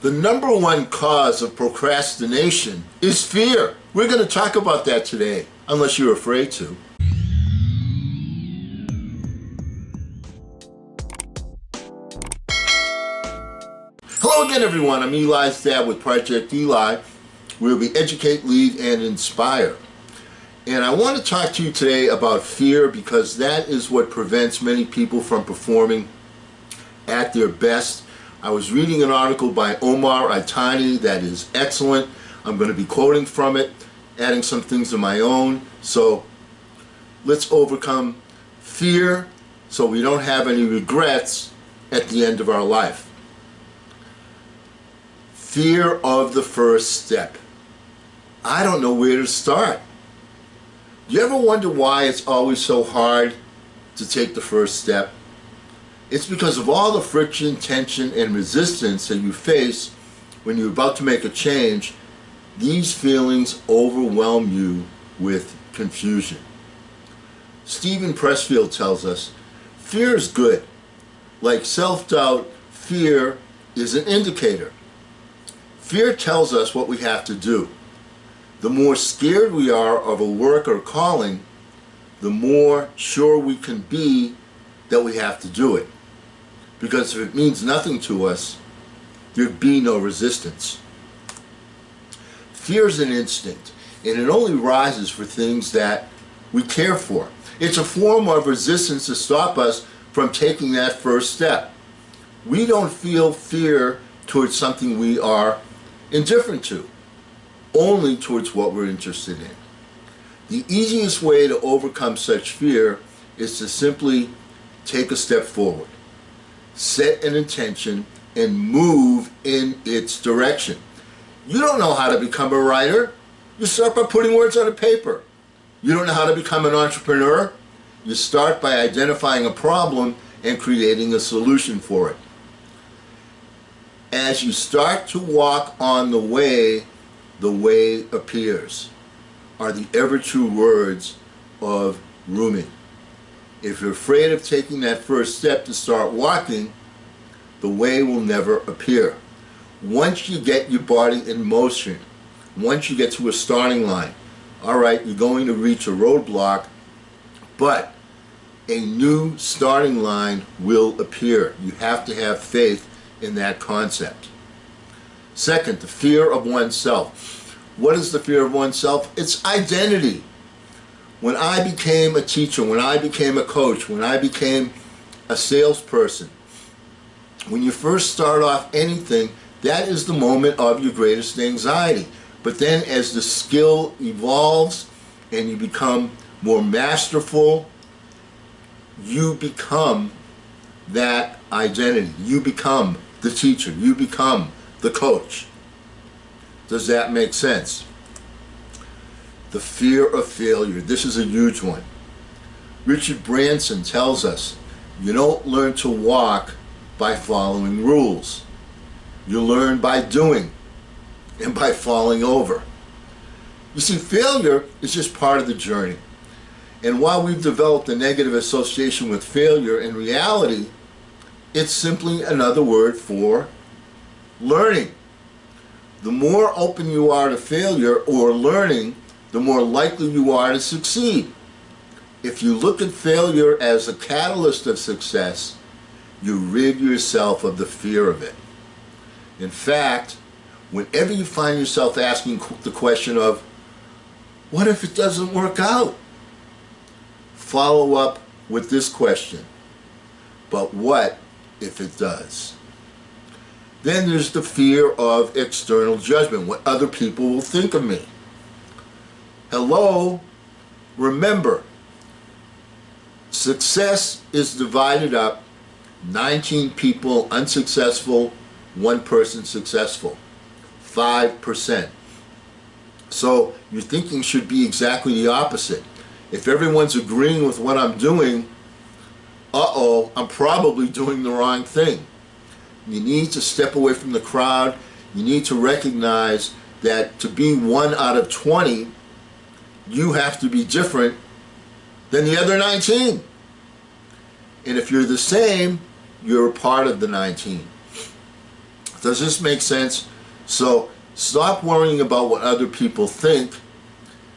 The number one cause of procrastination is fear. We're going to talk about that today, unless you're afraid to. Hello again, everyone. I'm Eli's dad with Project Eli, where we educate, lead, and inspire. And I want to talk to you today about fear because that is what prevents many people from performing at their best. I was reading an article by Omar Itani that is excellent. I'm going to be quoting from it, adding some things of my own. So let's overcome fear so we don't have any regrets at the end of our life. Fear of the first step. I don't know where to start. Do you ever wonder why it's always so hard to take the first step? It's because of all the friction, tension, and resistance that you face when you're about to make a change. These feelings overwhelm you with confusion. Stephen Pressfield tells us, fear is good. Like self-doubt, fear is an indicator. Fear tells us what we have to do. The more scared we are of a work or calling, the more sure we can be that we have to do it. Because if it means nothing to us, there'd be no resistance. Fear is an instinct, and it only rises for things that we care for. It's a form of resistance to stop us from taking that first step. We don't feel fear towards something we are indifferent to, only towards what we're interested in. The easiest way to overcome such fear is to simply take a step forward. Set an intention and move in its direction. You don't know how to become a writer. You start by putting words on a paper. You don't know how to become an entrepreneur. You start by identifying a problem and creating a solution for it. As you start to walk on the way appears, are the ever true words of Rumi. If you're afraid of taking that first step to start walking, the way will never appear. Once you get your body in motion, once you get to a starting line, all right, you're going to reach a roadblock, but a new starting line will appear. You have to have faith in that concept. Second, the fear of oneself. What is the fear of oneself? It's identity. When I became a teacher, when I became a coach, when I became a salesperson, when you first start off anything, that is the moment of your greatest anxiety. But then as the skill evolves and you become more masterful, you become that identity. You become the teacher. You become the coach. Does that make sense? The fear of failure. This is a huge one. Richard Branson tells us, you don't learn to walk by following rules. You learn by doing and by falling over. You see, failure is just part of the journey. And while we've developed a negative association with failure, in reality, it's simply another word for learning. The more open you are to failure or learning, the more likely you are to succeed. If you look at failure as a catalyst of success, you rid yourself of the fear of it. In fact, whenever you find yourself asking the question of, what if it doesn't work out? Follow up with this question, but what if it does? Then there's the fear of external judgment, what other people will think of me. Hello, remember, success is divided up, 19 people unsuccessful, 1 person successful, 5%. So your thinking should be exactly the opposite. If everyone's agreeing with what I'm doing, I'm probably doing the wrong thing. You need to step away from the crowd. You need to recognize that to be 1 out of 20, you have to be different than the other 19. And if you're the same, you're a part of the 19. Does this make sense? So stop worrying about what other people think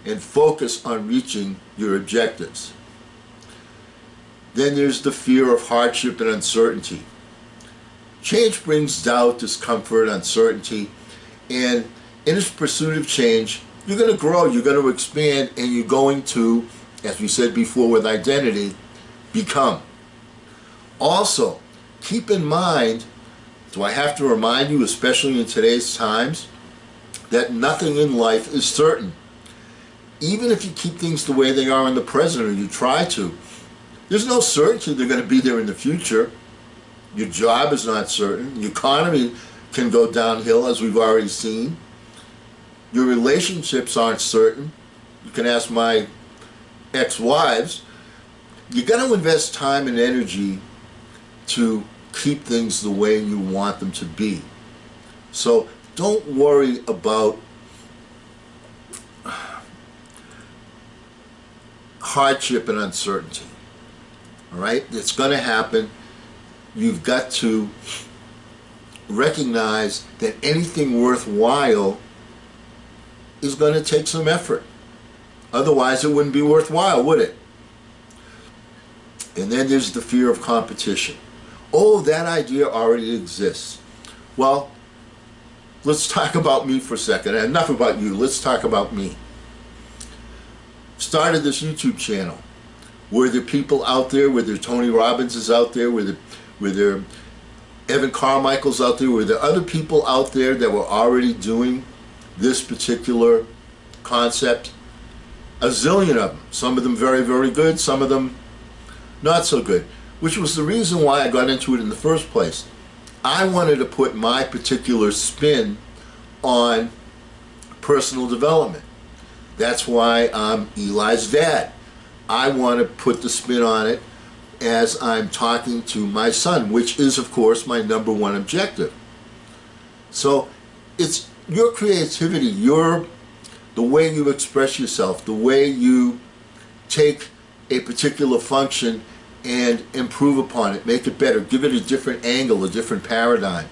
and focus on reaching your objectives. Then there's the fear of hardship and uncertainty. Change brings doubt, discomfort, uncertainty, and in this pursuit of change, you're going to grow, you're going to expand, and you're going to, as we said before with identity, become. Also, keep in mind, do I have to remind you, especially in today's times, that nothing in life is certain. Even if you keep things the way they are in the present, or you try to, there's no certainty they're going to be there in the future. Your job is not certain. The economy can go downhill, as we've already seen. Your relationships aren't certain. You can ask my ex-wives. You got to invest time and energy to keep things the way you want them to be. So don't worry about hardship and uncertainty. All right? It's going to happen. You've got to recognize that anything worthwhile is going to take some effort. Otherwise, it wouldn't be worthwhile, would it? And then there's the fear of competition. Oh, that idea already exists. Well, let's talk about me for a second. Enough about you. Let's talk about me. Started this YouTube channel. Were there people out there? Were there Tony Robbins out there? Were there Evan Carmichael's out there? Were there other people out there that were already doing this particular concept? A zillion of them. Some of them very, very good. Some of them not so good. Which was the reason why I got into it in the first place. I wanted to put my particular spin on personal development. That's why I'm Eli's dad. I want to put the spin on it as I'm talking to my son, which is, of course, my number one objective. So it's your creativity, the way you express yourself, the way you take a particular function and improve upon it, make it better, give it a different angle, a different paradigm.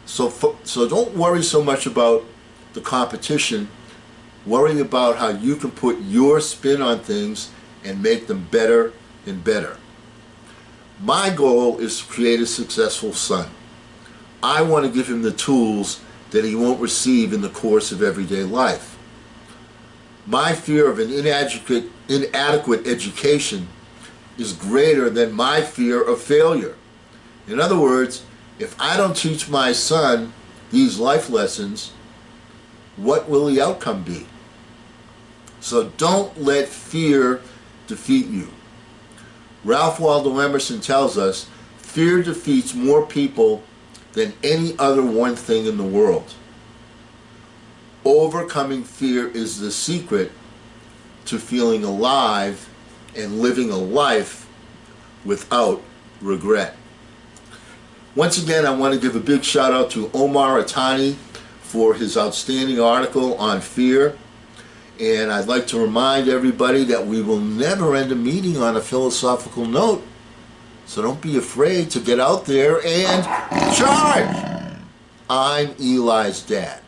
So don't worry so much about the competition. Worry about how you can put your spin on things and make them better and better. My goal is to create a successful son. I want to give him the tools that he won't receive in the course of everyday life. My fear of an inadequate education is greater than my fear of failure. In other words, if I don't teach my son these life lessons, what will the outcome be? So don't let fear defeat you. Ralph Waldo Emerson tells us, fear defeats more people than any other one thing in the world. Overcoming fear is the secret to feeling alive and living a life without regret. Once again, I want to give a big shout out to Omar Atani for his outstanding article on fear. And I'd like to remind everybody that we will never end a meeting on a philosophical note. So don't be afraid to get out there and charge. I'm Eli's dad.